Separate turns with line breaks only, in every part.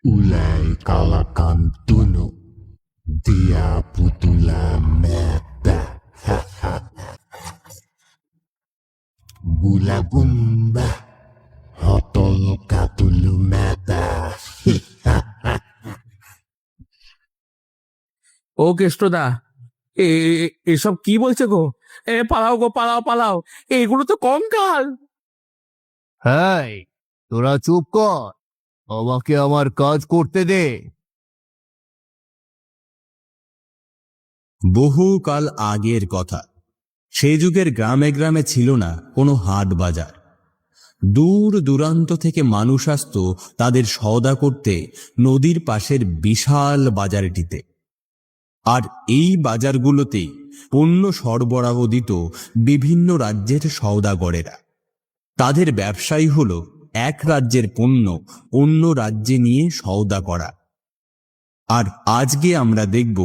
Ulay kalakantunu, dia putula meta, bula bumba, hotol katulu meta.
ও কেষ্টদা, এসব কি বলছে গো? পালাও গো, পালাও পালাও, এগুলো তো কঙ্কাল।
হ্যাঁ, তোরা চুপ কর, আমাকে আমার কাজ করতে দে।
বহুকাল আগের কথা। সে যুগের গ্রামে গ্রামে ছিল না কোনো হাট বাজার। দূর দূরান্ত থেকে মানুষ আসতো তাদের সওদা করতে নদীর পাশের বিশাল বাজারটিতে। আর এই বাজারগুলোতেই পণ্য সরবরাহ দিত বিভিন্ন রাজ্যের সওদাগরেরা। তাদের ব্যবসায়ী হলো এক রাজ্যের পণ্য অন্য রাজ্যে নিয়ে সওদা করা। আর আজকে আমরা দেখব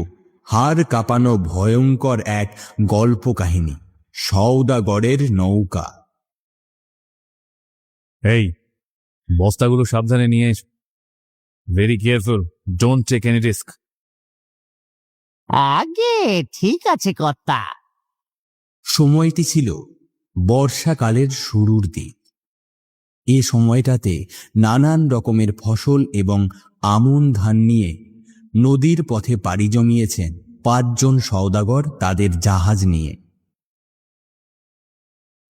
হাড় কাঁপানো ভয়ঙ্কর এক গল্প কাহিনী, সওদাগরের নৌকা।
এই বস্তাগুলো সাবধানে নিয়ে এস। Very careful, don't take any risk.
আগে ঠিক আছে কর্তা।
সময়টি ছিল বর্ষাকালের শুরুর দিক। এ সময়টাতে নানান রকমের ফসল এবং আমন ধান নিয়ে নদীর পথে পাড়ি জমিয়েছেন 5 জন সওদাগর তাদের জাহাজ নিয়ে।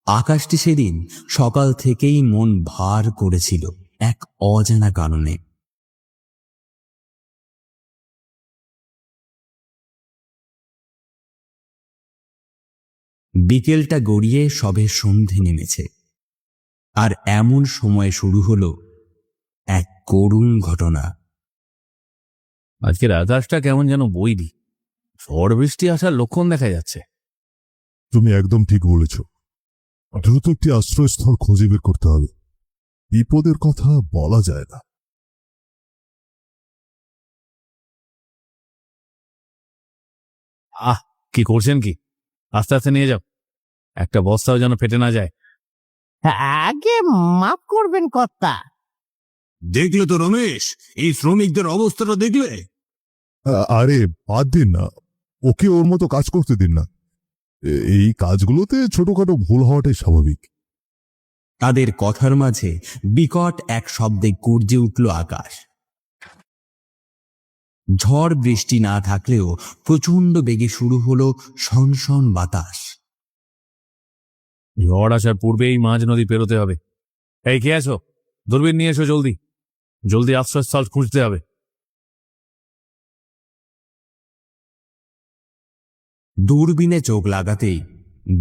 আকাশটি সেদিন সকাল থেকেই মন ভার করেছিল এক অজানা কারণে। বিকেলটা গড়িয়ে সবে সন্ধে নেমেছে, আর এমন সময় শুরু হলো এক করুণ ঘটনা।
আজকের আকাশটা কেমন যেন বৈরি, ঝড় বৃষ্টি আসার লক্ষণ দেখা যাচ্ছে।
তুমি একদম ঠিক বলেছ। দ্রুত একটি আশ্রয়স্থল খুঁজে বের করতে হবে। বিপদের কথা বলা যায় না।
কি করছেন কি? আস্তে আস্তে নিয়ে যাও, একটা বস্তাও যেন ফেটে না যায়।
আগে মাফ করবেন কর্তা।
দেখলে তো রমেশ, এই শ্রমিকদের অবস্থাটা দেখলে?
আরে বাদ দিন না, ওকে ওর মতো কাজ করতে দিন না। এই কাজগুলোতে ছোটখাটো ভুল হওয়াটাই স্বাভাবিক।
তাদের কথার মাঝে বিকট এক শব্দে গর্জে উঠল আকাশ। ঝড় বৃষ্টি না থাকলেও প্রচন্ড বেগে শুরু হলো সনসন বাতাস।
ঝড় আসার পূর্বেই মাঝ নদী পেরোতে হবে। এই কে আছো? দূরবীন নিয়ে এসো, জলদি জলদি আশ্রয়স্থল খুঁজতে হবে।
দূরবীনে চোখ লাগাতেই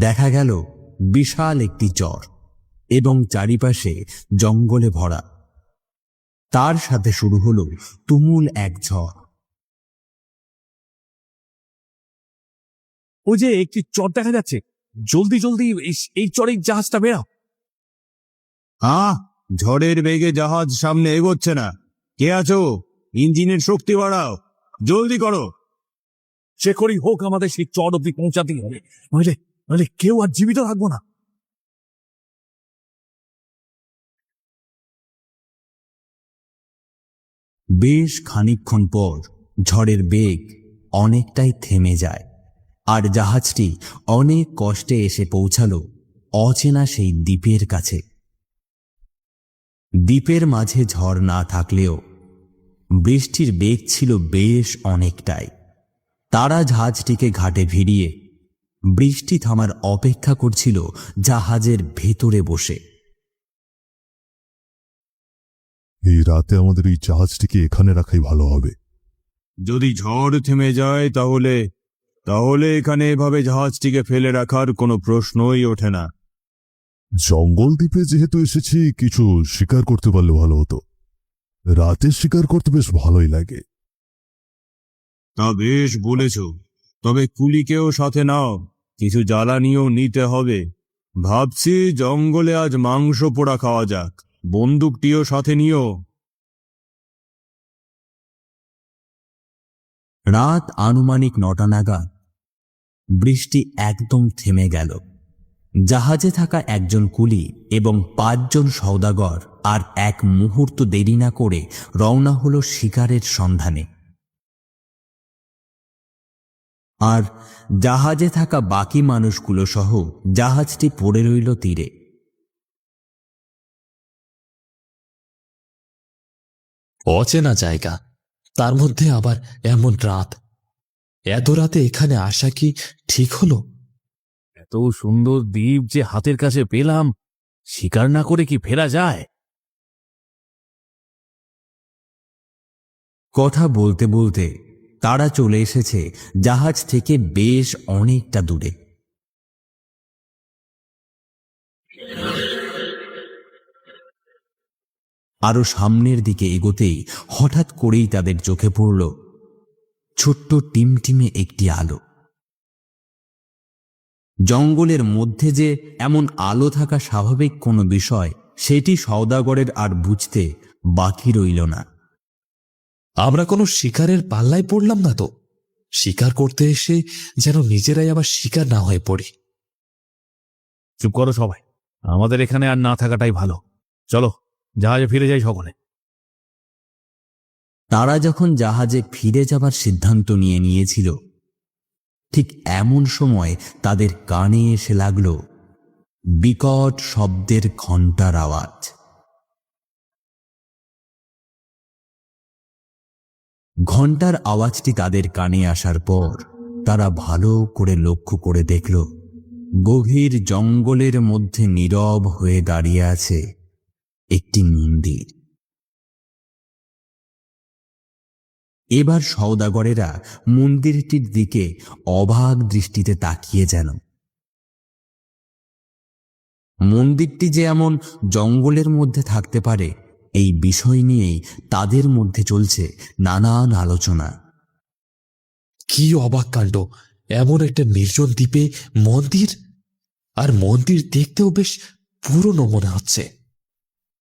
দেখা গেল বিশাল একটি চর এবং চারিপাশে জঙ্গলে ভরা। তার সাথে শুরু হলো তুমুল এক ঝড়।
ওই যে একটি চর দেখা যাচ্ছে, জলদি জলদি এই চরের জাহাজটা বেরাও।
ঝড়ের বেগে জাহাজ সামনে এগোচ্ছে না। কে আছো? ইঞ্জিনের শক্তি বাড়াও, জলদি করো।
সে করেই হোক আমাদের সেই চর অব্দি পৌঁছাতেই হবে, নইলে নইলে কেউ আর জীবিত থাকবো না।
বেশ খানিকক্ষণ পর ঝড়ের বেগ অনেকটাই থেমে যায়, আর জাহাজটি অনেক কষ্টে এসে পৌঁছালো অচেনা সেই দ্বীপের কাছে। দ্বীপের মাঝে ঝড় না থাকলেও বৃষ্টির বেগ ছিল বেশ অনেকটাই। তারা জাহাজটিকে ঘাটে ভিড়িয়ে বৃষ্টি থামার অপেক্ষা করছিল জাহাজের ভেতরে বসে।
এই রাতে আমাদের এই জাহাজটিকে এখানে রাখাই ভালো হবে।
যদি ঝড় থেমে যায় তাহলে তাহলে এখানে এভাবে জাহাজটিকে ফেলে রাখার কোনো প্রশ্নই ওঠে না।
জঙ্গল দ্বীপে যেহেতু এসেছি, কিছু শিকার করতে পারলে ভালো হতো। রাতে শিকার করতে বেশ ভালোই লাগে।
তা বেশ বলেছ, তবে কুলিকেও সাথে নাও, কিছু জ্বালানিও নিতে হবে। ভাবছি জঙ্গলে আজ মাংস পোড়া খাওয়া যাক। বন্দুকটিও সাথে নিও।
রাত আনুমানিক 9টা নাগাদ বৃষ্টি একদম থেমে গেল। জাহাজে থাকা একজন কুলি এবং 5 জন সওদাগর আর এক মুহূর্ত দেরি না করে রওনা হলো শিকারের সন্ধানে। আর জাহাজে থাকা বাকি মানুষগুলো সহ জাহাজটি পড়ে রইল তীরে।
অচেনা জায়গা, তার মধ্যে আবার এমন রাত। এত রাতে এখানে আসা কি ঠিক হলো?
এত সুন্দর দ্বীপ যে হাতের কাছে পেলাম, শিকার না করে কি ফেরা যায়?
কথা বলতে বলতে তারা চলে এসেছে জাহাজ থেকে বেশ অনেকটা দূরে। আরো সামনের দিকে এগোতেই হঠাৎ করেই তাদের চোখে পড়ল ছোট্ট টিমটিমে একটি আলো। জঙ্গলের মধ্যে যে এমন আলো থাকা স্বাভাবিক কোনো বিষয়, সেটি সওদাগরের আর বুঝতে বাকি রইল না।
আমরা কোনো শিকারের পাল্লায় পড়লাম না তো? শিকার করতে এসে যেন নিজেরাই আবার শিকার না হয়ে পড়ি।
চুপ করো সবাই, আমাদের এখানে আর না থাকাটাই ভালো। চলো জাহাজে ফিরে যাই সকলে।
তারা যখন জাহাজে ফিরে যাবার সিদ্ধান্ত নিয়েছিল, ঠিক এমন সময় তাদের কানে এসে লাগল বিকট শব্দের ঘণ্টার আওয়াজ। ঘণ্টার আওয়াজটি তাদের কানে আসার পর তারা ভালো করে লক্ষ্য করে দেখল গভীর জঙ্গলের মধ্যে নীরব হয়ে দাঁড়িয়ে আছে একটি মন্দির। এবার সওদাগরেরা মন্দিরটির দিকে অবাক দৃষ্টিতে তাকিয়ে যেন। মন্দিরটি যে এমন জঙ্গলের মধ্যে থাকতে পারে, এই বিষয় নিয়েই তাদের মধ্যে চলছে নানান আলোচনা।
কি অবাক কাণ্ড! এমন একটা নির্জন দ্বীপে মন্দির, আর মন্দির দেখতেও বেশ পুরনো মনে হচ্ছে।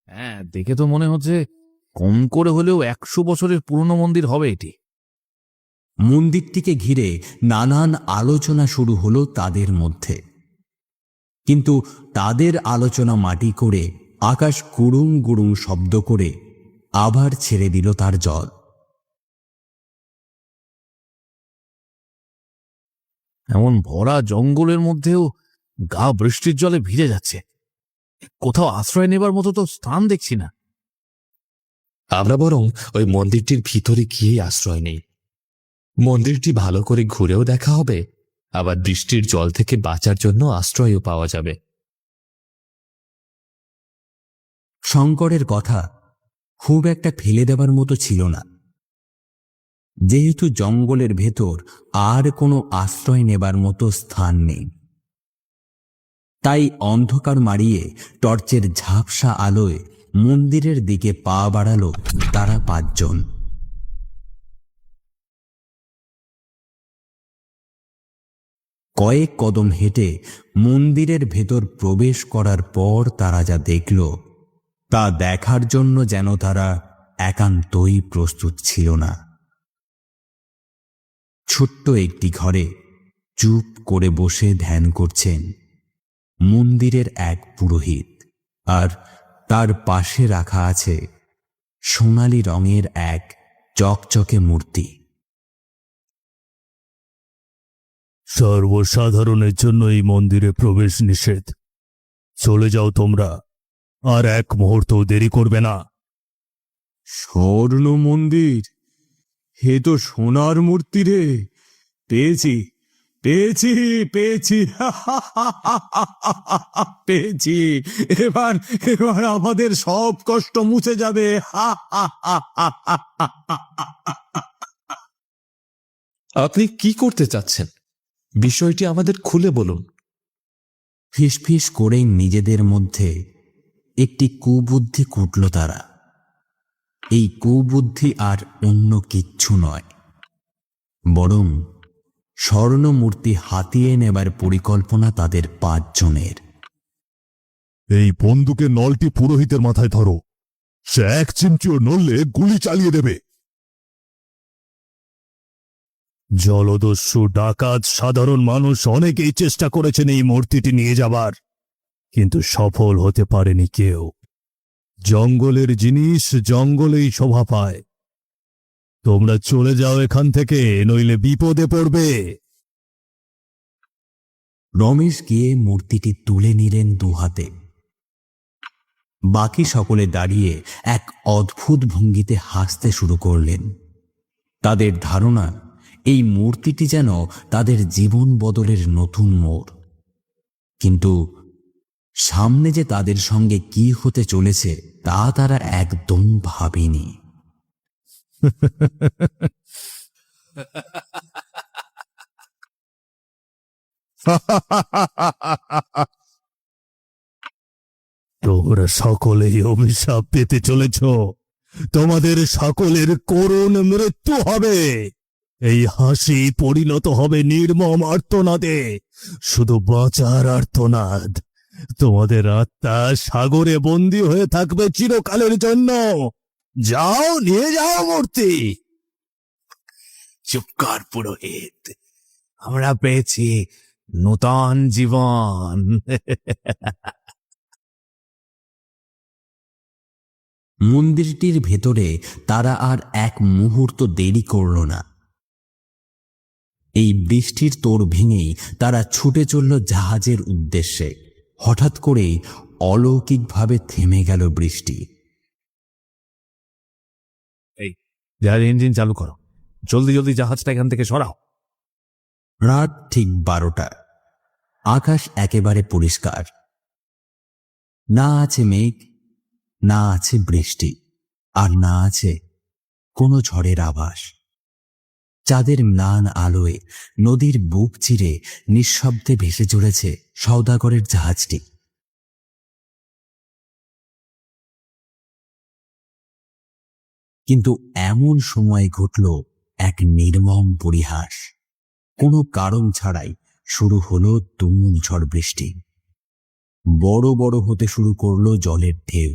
হ্যাঁ, দেখে তো মনে হচ্ছে কম করে হলেও 100 বছরের পুরনো মন্দির হবে এটি।
মন্দিরটিকে ঘিরে নানান আলোচনা শুরু হলো তাদের মধ্যে, কিন্তু তাদের আলোচনা মাটি করে আকাশ গুড়ুং গুড়ুং শব্দ করে আবার ছেড়ে দিল তার জল।
এমন ভরা জঙ্গলের মধ্যেও গা বৃষ্টির জলে ভিজে যাচ্ছে। কোথাও আশ্রয় নেবার মতো তো স্থান দেখছি না।
আমরা বরং ওই মন্দিরটির ভিতরে গিয়ে আশ্রয় নেই। মন্দিরটি ভালো করে ঘুরেও দেখা হবে, আবার বৃষ্টির জল থেকে বাঁচার জন্য আশ্রয়ও পাওয়া যাবে।
শঙ্করের কথা খুব একটা ফেলে দেবার মতো ছিল না। যেহেতু জঙ্গলের ভেতর আর কোনো আশ্রয় নেবার মতো স্থান নেই, তাই অন্ধকার মারিয়ে টর্চের ঝাপসা আলোয় মন্দিরের দিকে পা বাড়ালো তারা 5 জন। কয়েক কদম হেঁটে মন্দিরের ভেতর প্রবেশ করার পর তারা যা দেখল, তা দেখার জন্য যেন তারা একান্তই প্রস্তুত ছিল না। ছোট্ট একটি ঘরে চুপ করে বসে ধ্যান করছেন মন্দিরের এক পুরোহিত, আর তার পাশে রাখা আছে সোনালী রঙের এক চকচকে মূর্তি।
সর্বসাধারণের জন্য এই মন্দিরে প্রবেশ নিষেধ। চলে যাও তোমরা, আর এক মুহূর্ত দেরি করবে না।
স্বর্ণ মন্দির? হে তো সোনার মূর্তি রে! পেয়েছি পেয়েছি পেয়েছি পেয়েছি। এবার এবার আমাদের সব কষ্ট মুছে যাবে।
আপনি কি করতে চাচ্ছেন? বিষয়টি আমাদের খুলে বলুন।
ফিসফিস করেই নিজেদের মধ্যে একটি কুবুদ্ধি কুটল তারা। এই কুবুদ্ধি আর অন্য কিচ্ছু নয়, বরং স্বর্ণমূর্তি হাতিয়ে নেবার পরিকল্পনা তাদের 5 জনের।
এই বন্দুকের নলটি পুরোহিতের মাথায় ধরো। সে এক চিমটিও নড়লে গুলি চালিয়ে দেবে।
জলদস্যু ডাকাত সাধারণ মানুষ অনেকেই চেষ্টা করেছেন এই মূর্তিটি নিয়ে যাবার, কিন্তু সফল হতে পারেনি কেউ। জঙ্গলের জিনিস জঙ্গলেই শোভা পায়। তোমরা চলে যাও এখান থেকে, নইলে বিপদে পড়বে।
রমেশ গিয়ে মূর্তিটি তুলে নিলেন দুহাতে। বাকি সকলে দাঁড়িয়ে এক অদ্ভুত ভঙ্গিতে হাসতে শুরু করলেন। তাদের ধারণা এই মূর্তিটি যেন তাদের জীবন বদলের নতুন মোড়। কিন্তু সামনে যে তাদের সঙ্গে কি হতে চলেছে তা তারা একদম ভাবেনি।
তোমরা সকলেই অভিশাপ পেতে চলেছ। তোমাদের সকলের করুণ মৃত্যু হবে। এই হাসি পরিণত হবে নির্মম আর্তনাদে, শুধু বাঁচার আর্তনাদ। তোমাদের আত্মা সাগরে বন্দী হয়ে থাকবে চিরকালের জন্য। যাও, নিয়ে যাও মূর্তি।
চুপ কর পুরোহিত, আমরা পেয়েছি নূতন জীবন।
মন্দিরটির ভেতরে তারা আর এক মুহূর্ত দেরি করল না। এই বৃষ্টির তোড় ভেঙেই তারা ছুটে চলল জাহাজের উদ্দেশ্যে। হঠাৎ করেই অলৌকিকভাবে থেমে গেল বৃষ্টি।
জাহাজ ইঞ্জিন চালু করো, জলদি জলদি জাহাজটা এখান থেকে সরাও।
রাত ঠিক 12টা। আকাশ একেবারে পরিষ্কার। না আছে মেঘ, না আছে বৃষ্টি, আর না আছে কোনো ঝড়ের আভাস। চাঁদের ম্লান আলোয় নদীর বুক চিরে নিঃশব্দে ভেসে চলেছে সওদাগরের জাহাজটি। কিন্তু এমন সময় ঘটল এক নির্মম পরিহাস। কোনো কারণ ছাড়াই শুরু হলো তুমুল ঝড় বৃষ্টি। বড় বড় হতে শুরু করলো জলের ঢেউ।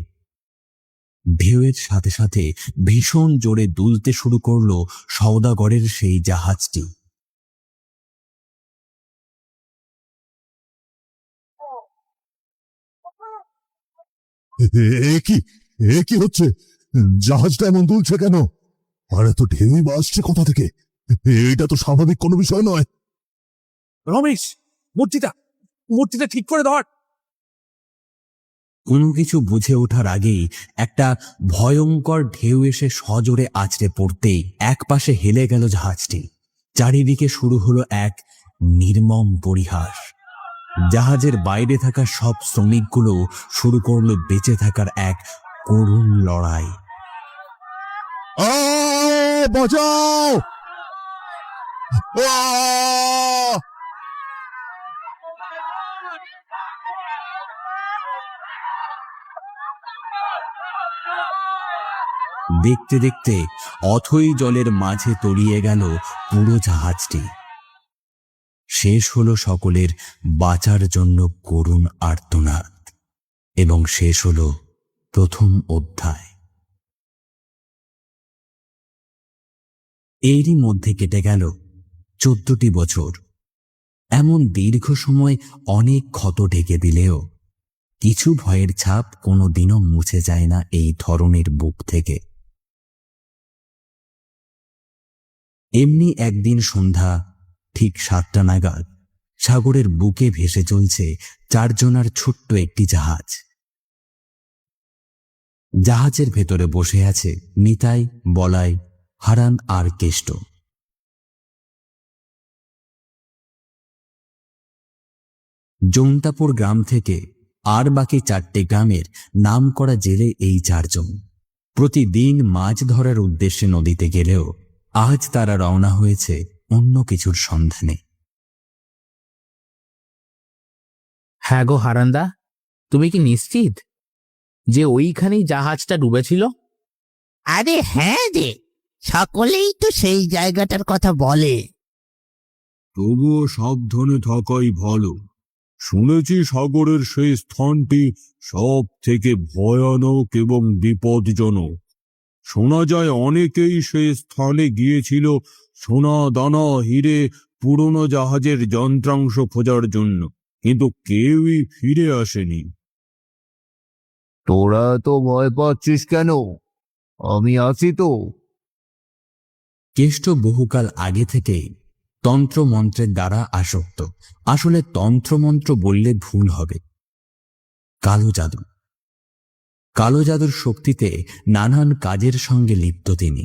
ঢেউয়ের সাথে সাথে ভীষণ জোরে দুলতে শুরু করলো সওদাগরের সেই জাহাজটি।
এ কি হচ্ছে? জাহাজটা এমন দুলছে কেন? আর এত ঢেউই বা আসছে কোথা থেকে? এটা তো স্বাভাবিক কোনো বিষয় নয়।
রমেশ, মূর্তিটা ঠিক করে ধর।
কোনো কিছু বুঝে ওঠার আগেই একটা ভয়ঙ্কর ঢেউ এসে সজোরে আছড়ে পড়তেই একপাশে হেলে গেল জাহাজটি। চারিদিকে শুরু হলো এক নির্মম পরিহাস। জাহাজের বাইরে থাকা সব শ্রমিকগুলো শুরু করলো বেঁচে থাকার এক করুণ লড়াই।
বাঁচাও!
দেখতে দেখতে অথই জলের মাঝে তলিয়ে গেল পুরো জাহাজটি। শেষ হলো সকলের বাঁচার জন্য করুণ আর্তনাদ, এবং শেষ হলো প্রথম অধ্যায়। এরই মধ্যে কেটে গেল 14টি বছর। এমন দীর্ঘ সময় অনেক ক্ষত ঢেকে দিলেও কিছু ভয়ের ছাপ কোনোদিনও মুছে যায় না এই ধরনের বুক থেকে। এমনি একদিন সন্ধ্যা ঠিক 7টা নাগাদ সাগরের বুকে ভেসে চলছে 4 জনার ছোট্ট একটি জাহাজ। জাহাজের ভেতরে বসে আছে নিতাই, বলাই, হারান আর কেষ্ট। জৌন্তাপুর গ্রাম থেকে আর বাকি 4টে গ্রামের নাম করা জেলে এই 4 জন। প্রতিদিন মাছ ধরার উদ্দেশ্যে নদীতে গেলেও আজ তারা রওনা হয়েছে অন্য কিছুর সন্ধানে।
হ্যাঁ গো হারান্দা, তুমি কি নিশ্চিত যে ওইখানেই জাহাজটা ডুবেছিল?
আরে হ্যাঁ রে, সকলেই তো সেই জায়গাটার কথা বলে।
তবুও সাবধানে থাকাই ভালো। শুনেছি সাগরের সেই স্থানটি সব থেকে ভয়ানক এবং বিপজ্জনক। শোনা যায় অনেকেই সে স্থানে গিয়েছিল সোনা দানা হিরে পুরনো জাহাজের যন্ত্রাংশ খোঁজার জন্য, কিন্তু কেউই ফিরে আসেনি।
তোরা তো ভয় পাচ্ছিস কেন? আমি আছি তো।
কেষ্ট বহুকাল আগে থেকেই তন্ত্রমন্ত্রের দ্বারা আসক্ত। আসলে তন্ত্রমন্ত্র বললে ভুল হবে, কালো জাদু। কালো জাদুর শক্তিতে নানান কাজের সঙ্গে লিপ্ত তিনি।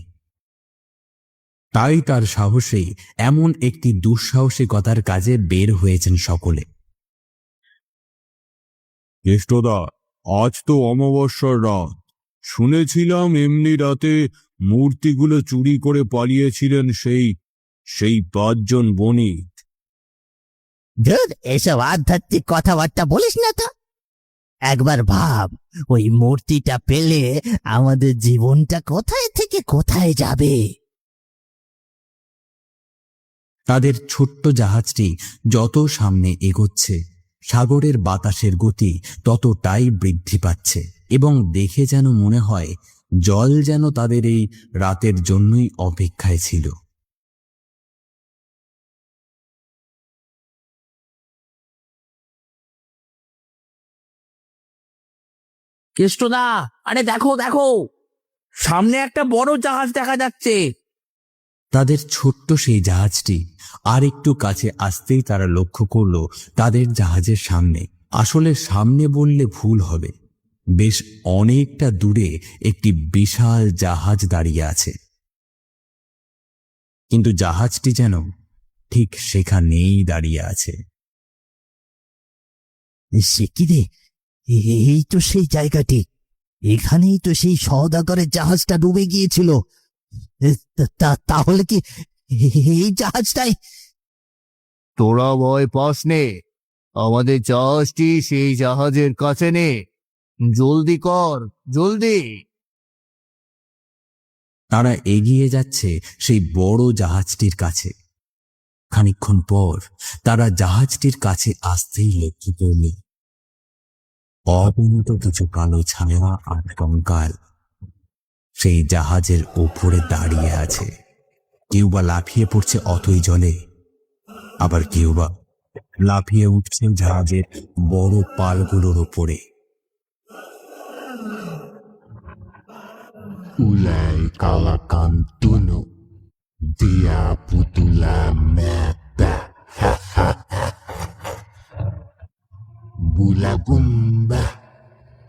তাই তার সাহসেই এমন একটি দুঃসাহসিকতার কাজে বের হয়েছেন সকলে।
কেষ্টদা, আজ তো অমাবস্যার রাত। শুনেছিলাম এমনি রাতে মূর্তিগুলো চুরি করে পালিয়েছিলেন সেই 5 জন বণিক।
ধুর, এসব আধ্যাত্মিক কথাবার্তা বলিস না তো। একবার ভাব, ওই মূর্তিটা পেলে আমাদের জীবনটা কোথায় থেকে কোথায় যাবে।
তাদের ছোট্ট জাহাজটি যত সামনে এগোচ্ছে, সাগরের বাতাসের গতি ততটাই বৃদ্ধি পাচ্ছে এবং দেখে যেন মনে হয় জল যেন তাদের এই রাতের জন্যই অপেক্ষায় ছিল।
কেষ্টদা, আরে দেখো দেখো, সামনে একটা বড় জাহাজ দেখা যাচ্ছে।
তাদের ছোট্ট সেই জাহাজটি আর একটু কাছে আসতেই তারা লক্ষ্য করল তাদের জাহাজের সামনে, আসলে সামনে বললে ভুল হবে, বেশ অনেকটা দূরে একটি বিশাল জাহাজ দাঁড়িয়ে আছে। কিন্তু জাহাজটি যেন ঠিক সেখানেই দাঁড়িয়ে আছে।
সে কি রে, এই তো সেই জায়গাটি। এখানেই তো সেই সওদাগরের জাহাজটা ডুবে গিয়েছিল। তাহলে কি এই জাহাজটাই?
তোরা ভয় পাস নে, আমাদের জাহাজটি সেই জাহাজের কাছে নে। জলদি কর, জলদি।
তারা এগিয়ে যাচ্ছে সেই বড় জাহাজটির কাছে। খানিকক্ষণ পর তারা জাহাজটির কাছে আসতেই লক্ষ্য করল অপরিণত কিছু কালো ছায়া আর কঙ্কাল সেই জাহাজের ওপরে দাঁড়িয়ে আছে। কেউ বা লাফিয়ে পড়ছে অথই জলে, আবার কেউ বা লাফিয়ে উঠছে জাহাজের বড় পালগুলোর ওপরে।
Ulay kalakantuno, dia putula meta. Bulagumba,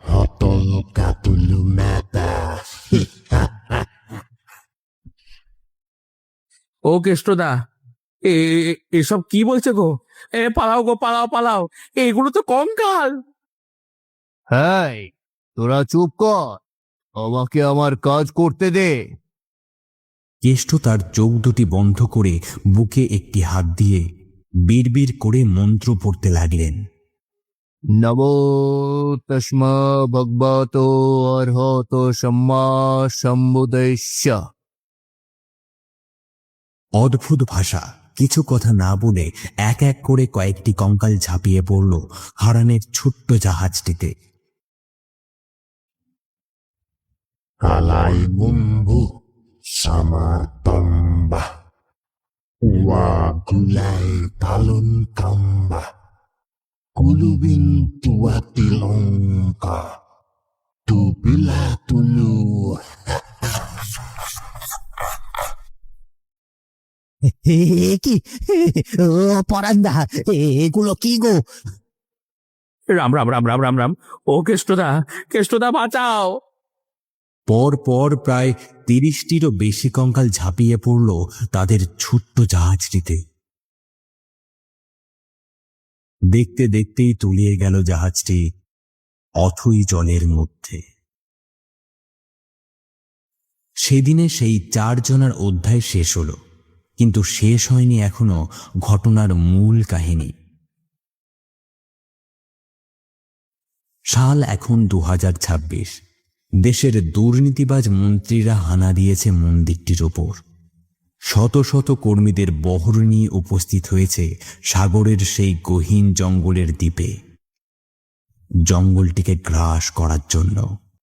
hotol katulu meta.
ও কেষ্টদা, এসব কি বলছে গো? পালাও গো, পালাও পালাও, এগুলো তো কঙ্কাল।
হ্যাঁ, তোরা চুপ কর, আমাকে আমার কাজ করতে দে।
কেষ্ট তার চোখ দুটি বন্ধ করে বুকে একটি হাত দিয়ে বিড়বিড় করে মন্ত্র পড়তে লাগলেন।
নমো তস্মা ভগবতো অর্হতো সম্মা সম্বুদ্ধস্য।
অদ্ভুত ভাষা। কিছু কথা না বলে এক এক করে কয়েকটি কঙ্কাল ঝাঁপিয়ে পড়ল হারানের ছোট্ট জাহাজটিতে।
Alay mumbu, samatamba. Wagulay talon kamba. Kulubin tuwatilongka. Tubila tulu.
কি ও পরান্দা, এগুলো কি গো?
রাম রাম রাম রাম রাম রাম, ও কেষ্টদা, কেষ্টদা বাঁচাও।
পর পর প্রায় 30টিরও বেশি কঙ্কাল ঝাঁপিয়ে পড়ল তাদের ছোট্ট জাহাজটিতে। দেখতে দেখতেই তলিয়ে গেল জাহাজটি অথই জলের মধ্যে। সেদিনে সেই 4 জনের অধ্যায় শেষ হলো, কিন্তু শেষ হয়নি এখনো ঘটনার মূল কাহিনী। সাল এখন 2026। দেশের দুর্নীতিবাজ মন্ত্রীরা হানা দিয়েছে মন্দিরটির ওপর। শত শত কর্মীদের বহর নিয়ে উপস্থিত হয়েছে সাগরের সেই গহীন জঙ্গলের দ্বীপে, জঙ্গলটিকে গ্রাস করার জন্য।